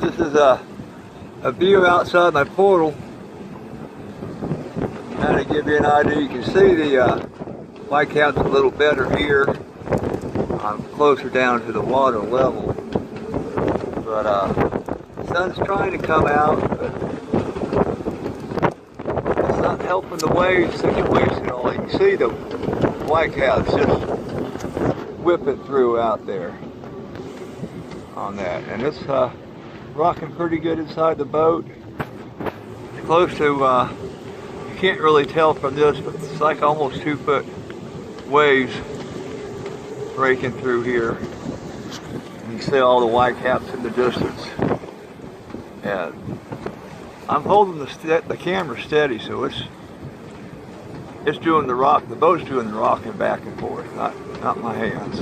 This is a view outside my portal. Kind of give you an idea. You can see the whitecaps a little better here. I'm closer down to the water level. But the sun's trying to come out, but it's not helping the wave situation at all. You can see the whitecaps just whipping through out there on that. And it's rocking pretty good inside the boat. Close to, you can't really tell from this, but it's like almost 2-foot waves breaking through here. And you see all the whitecaps in the distance. And I'm holding the camera steady, so it's doing the rock. The boat's doing the rocking back and forth, not my hands.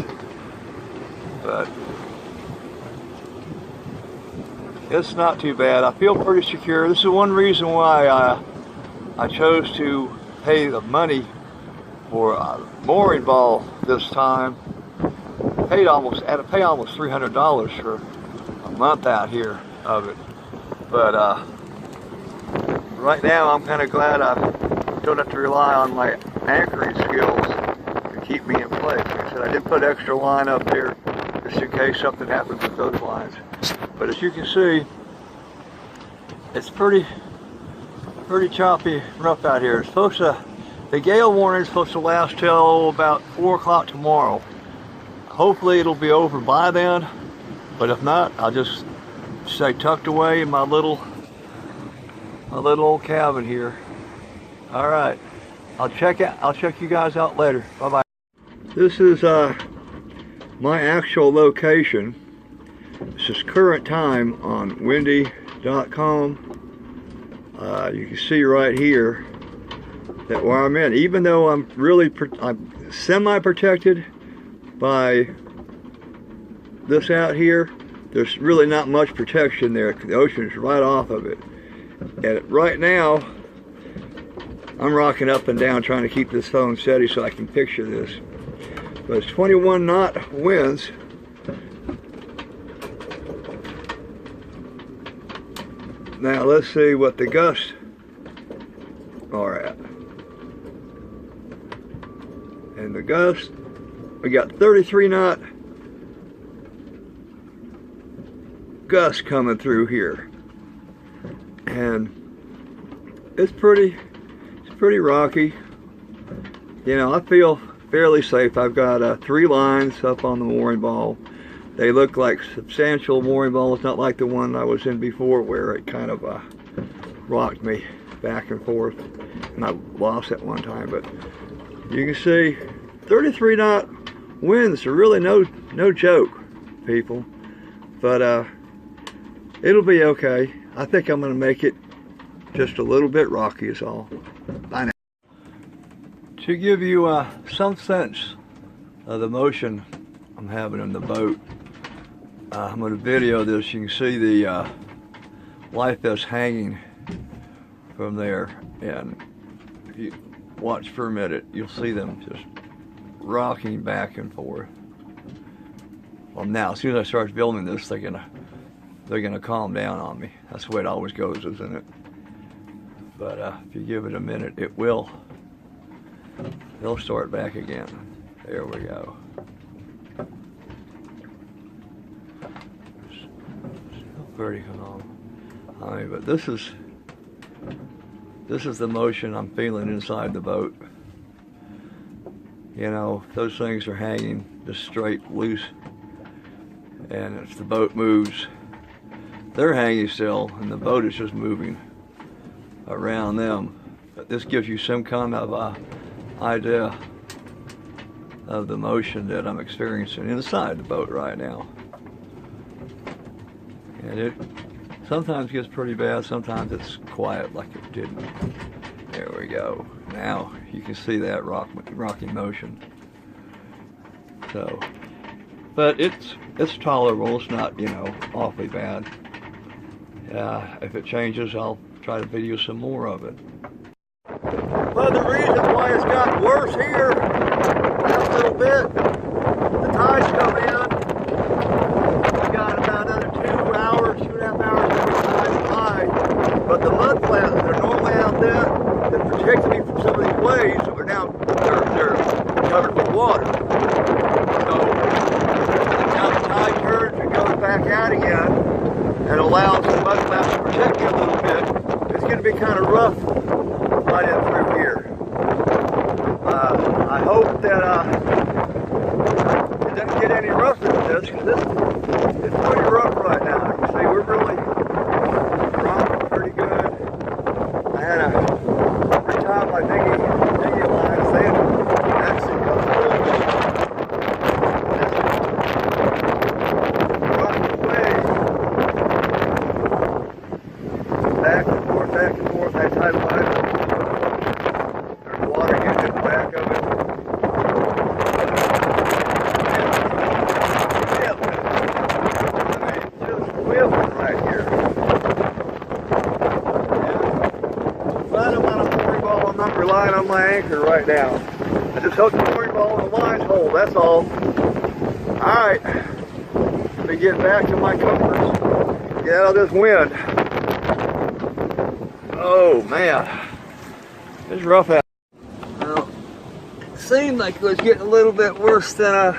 But it's not too bad. I feel pretty secure. This is one reason why I chose to pay the money for a mooring ball this time. Had to pay almost $300 for a month out here of it. But right now I'm kind of glad I don't have to rely on my anchoring skills to keep me in place. Like I said, I did put extra line up there just in case something happens with those lines. But as you can see, it's pretty choppy, rough out here. It's supposed to, the gale warning is supposed to last till about 4 o'clock tomorrow. Hopefully it'll be over by then, but if not, I'll just stay tucked away in my little old cabin here. All right, I'll check you guys out later. Bye bye. This is my actual location. This is current time on windy.com. You can see right here that where I'm in, even though I'm semi-protected by this out here, there's really not much protection there. The ocean is right off of it. And right now, I'm rocking up and down trying to keep this phone steady so I can picture this. But it's 21 knot winds. Now let's see what the gusts are at. And the gusts, we got 33 knot gusts coming through here. And it's pretty rocky. You know, I feel fairly safe. I've got 3 lines up on the mooring ball. They look like substantial mooring balls, not like the one I was in before where it kind of rocked me back and forth and I lost at one time. But you can see 33 knot winds are really no joke, people. But it'll be okay. I think I'm going to make it just a little bit rocky is all. Bye now. To give you some sense of the motion I'm having in the boat, I'm going to video this. You can see the life vest hanging from there, and if you watch for a minute, you'll see them just rocking back and forth. Well, now as soon as I start filming this, they're gonna calm down on me. That's the way it always goes, isn't it? But if you give it a minute, they'll start back again. There we go. Pretty calm. I mean, but this is the motion I'm feeling inside the boat. You know, those things are hanging just straight loose, and if the boat moves, they're hanging still, and the boat is just moving around them. But this gives you some kind of idea of the motion that I'm experiencing inside the boat right now. And it sometimes gets pretty bad, sometimes it's quiet like it didn't. There we go. Now you can see that rocking motion. So, but it's tolerable. It's not, you know, awfully bad. If it changes, I'll try to video some more of it. Well, the reason why it's got worse here, last little bit, the tide's come in. We got about another 2 hours, 2.5 hours tide again and allows the mud flaps to protect me a little bit. It's going to be kind of rough right in through here. I hope that it doesn't get any rougher than this, because this is pretty rough right now. You can see we're really rocking pretty good. I had to retie my dinghy lines then. Actually got loose. Rocking away. Back and forth, that tide line. There's water getting in the back of it. Right here. Right, I'm on a mooring ball. I'm not relying on my anchor right now. I just hooked the mooring ball in the line's hole, that's all. Alright. Let me get back to my comforts. Get out of this wind. Oh man. It's rough out. Well, it seemed like it was getting a little bit worse than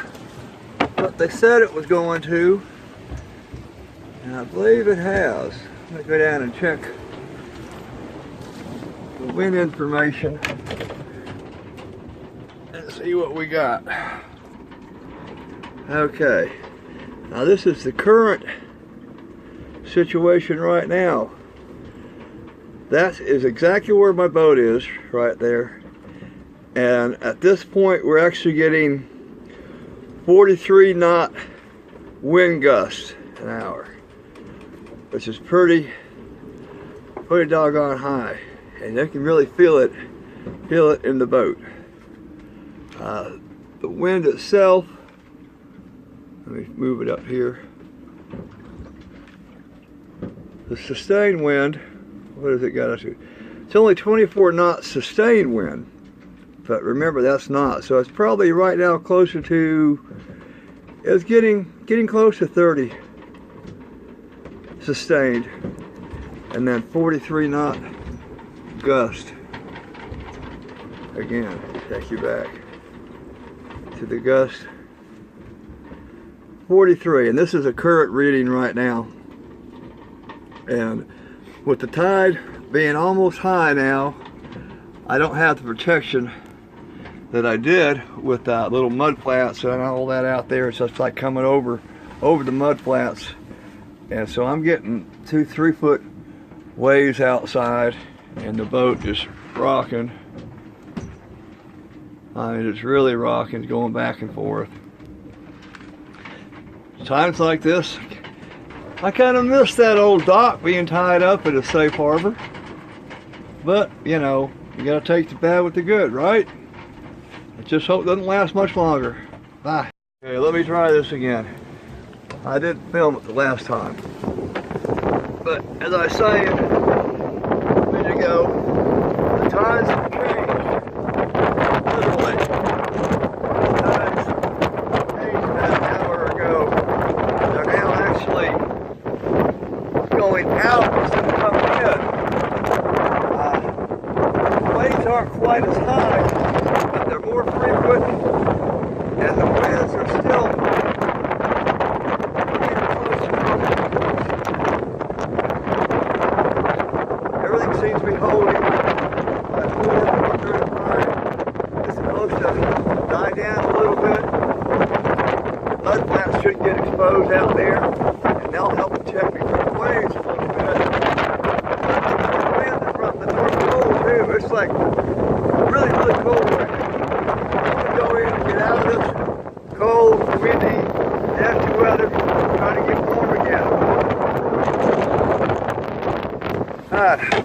what they said it was going to. And I believe it has. I'm going to go down and check the wind information and see what we got. Okay. Now this is the current situation right now. That is exactly where my boat is, right there. And at this point we're actually getting 43 knot wind gusts an hour, which is pretty doggone high, and you can really feel it in the boat. The wind itself, let me move it up here. The sustained wind, what has it got us to? It's only 24 knots sustained wind, but remember that's knots, so it's probably right now closer to, it's getting close to 30 sustained, and then 43 knot gust. Again, take you back to the gust. 43, and this is a current reading right now. And with the tide being almost high now, I don't have the protection that I did with little mud flats and all that out there. It's just like coming over the mud flats. And so I'm getting 2-3 foot waves outside, and the boat just rocking. I mean, it's really rocking, going back and forth. Times like this, I kind of miss that old dock being tied up at a safe harbor. But, you know, you gotta take the bad with the good, right? I just hope it doesn't last much longer. Bye. Okay, let me try this again. I didn't film it the last time. But as I was saying a minute ago, the tides have changed. Literally. The tides changed about an hour ago. They're now actually going out instead of coming in. The waves aren't quite as high, but they're more frequent, and the winds are still seems to be holding at 4:35. It's supposed to die down a little bit. Mud flaps shouldn't get exposed out there, and they'll help protect me from the waves a little bit. The wind from the North Pole too. It's like really cold right now. I'm gonna go in and get out of this cold, windy, nasty weather, try to get warm again.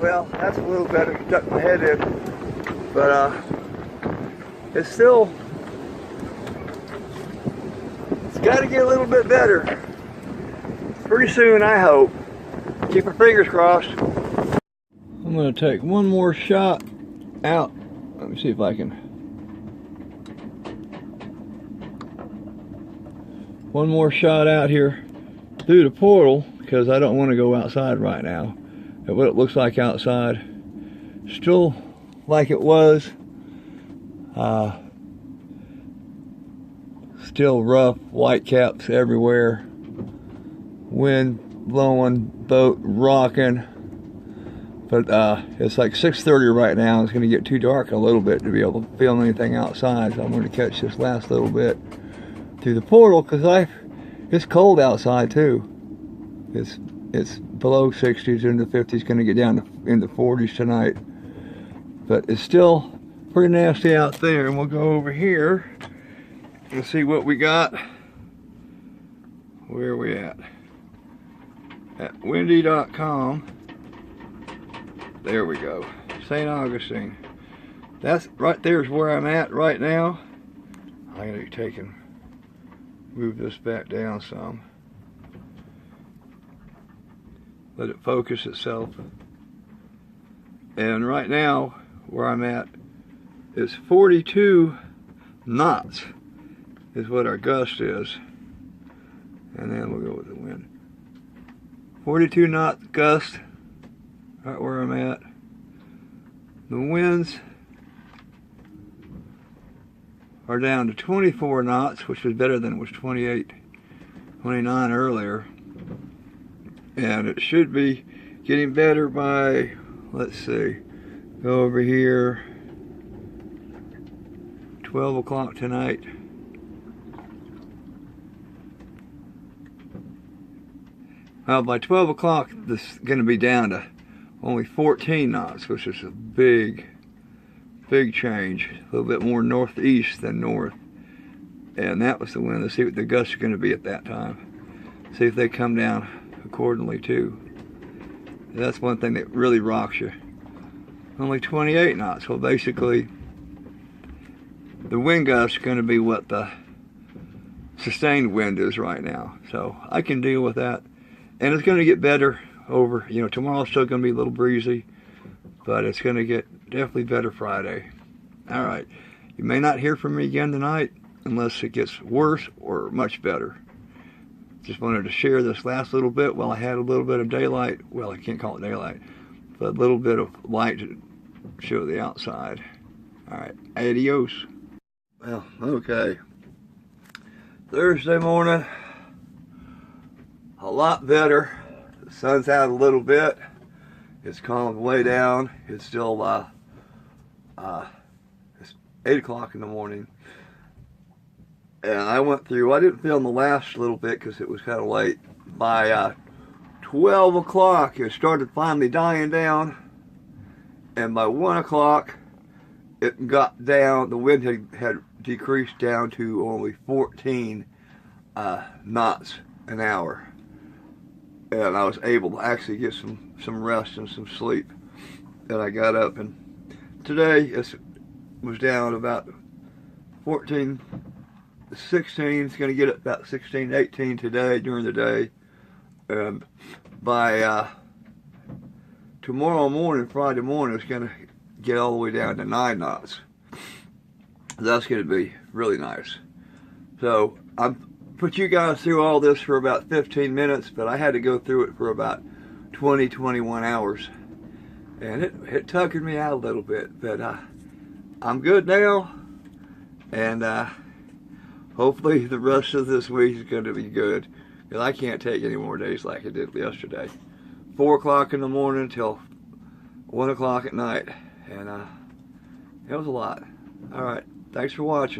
Well, that's a little better, stuck my head in, but it's still, it's got to get a little bit better pretty soon, I hope. Keep our fingers crossed. I'm going to take one more shot out. Let me see if I can. One more shot out here through the portal, because I don't want to go outside right now. At what it looks like outside. Still like it was. Still rough, white caps everywhere. wind blowing, boat rocking. But it's like 6:30 right now. It's going to get too dark a little bit to be able to film anything outside. So I'm going to catch this last little bit through the portal because it's cold outside too. It's below 60s, in the 50s, going to get down to in the 40s tonight. But it's still pretty nasty out there. And we'll go over here and see what we got. Where are we at? At windy.com. There we go. St. Augustine. That's right there is where I'm at right now. I'm going to move this back down some. Let it focus itself. And right now, where I'm at is 42 knots is what our gust is. And then we'll go with the wind. 42 knot gust, right where I'm at. The winds are down to 24 knots, which is better than it was 28, 29 earlier. And it should be getting better by, let's see, go over here, 12 o'clock tonight. Well, by 12 o'clock, this is going to be down to only 14 knots, which is a big change. A little bit more northeast than north. And that was the wind. Let's see what the gusts are going to be at that time. See if they come down accordingly too. That's one thing that really rocks you. Only 28 knots. Well, basically, the wind gusts are going to be what the sustained wind is right now. So I can deal with that. And it's going to get better over, tomorrow's still going to be a little breezy, but it's going to get definitely better Friday. All right. You may not hear from me again tonight unless it gets worse or much better. Just wanted to share this last little bit while I had a little bit of daylight. Well, I can't call it daylight, but a little bit of light to show the outside. All right. Adios. Well, okay. Thursday morning. A lot better. The sun's out a little bit. It's calmed way down. It's still it's 8 o'clock in the morning. And I didn't film the last little bit because it was kind of late. By 12 o'clock, it started finally dying down. And by 1 o'clock, it got down. The wind had decreased down to only 14 knots an hour. And I was able to actually get some rest and some sleep. And I got up, and today it was down about 14, 16. It's going to get up about 16, 18 today during the day. And by tomorrow morning, Friday morning, it's going to get all the way down to 9 knots. That's going to be really nice. So I'm put you guys through all this for about 15 minutes, but I had to go through it for about 20, 21 hours. And it tuckered me out a little bit, but I'm good now. And hopefully the rest of this week is going to be good, because I can't take any more days like I did yesterday. 4 o'clock in the morning till 1 o'clock at night. And it was a lot. All right. Thanks for watching.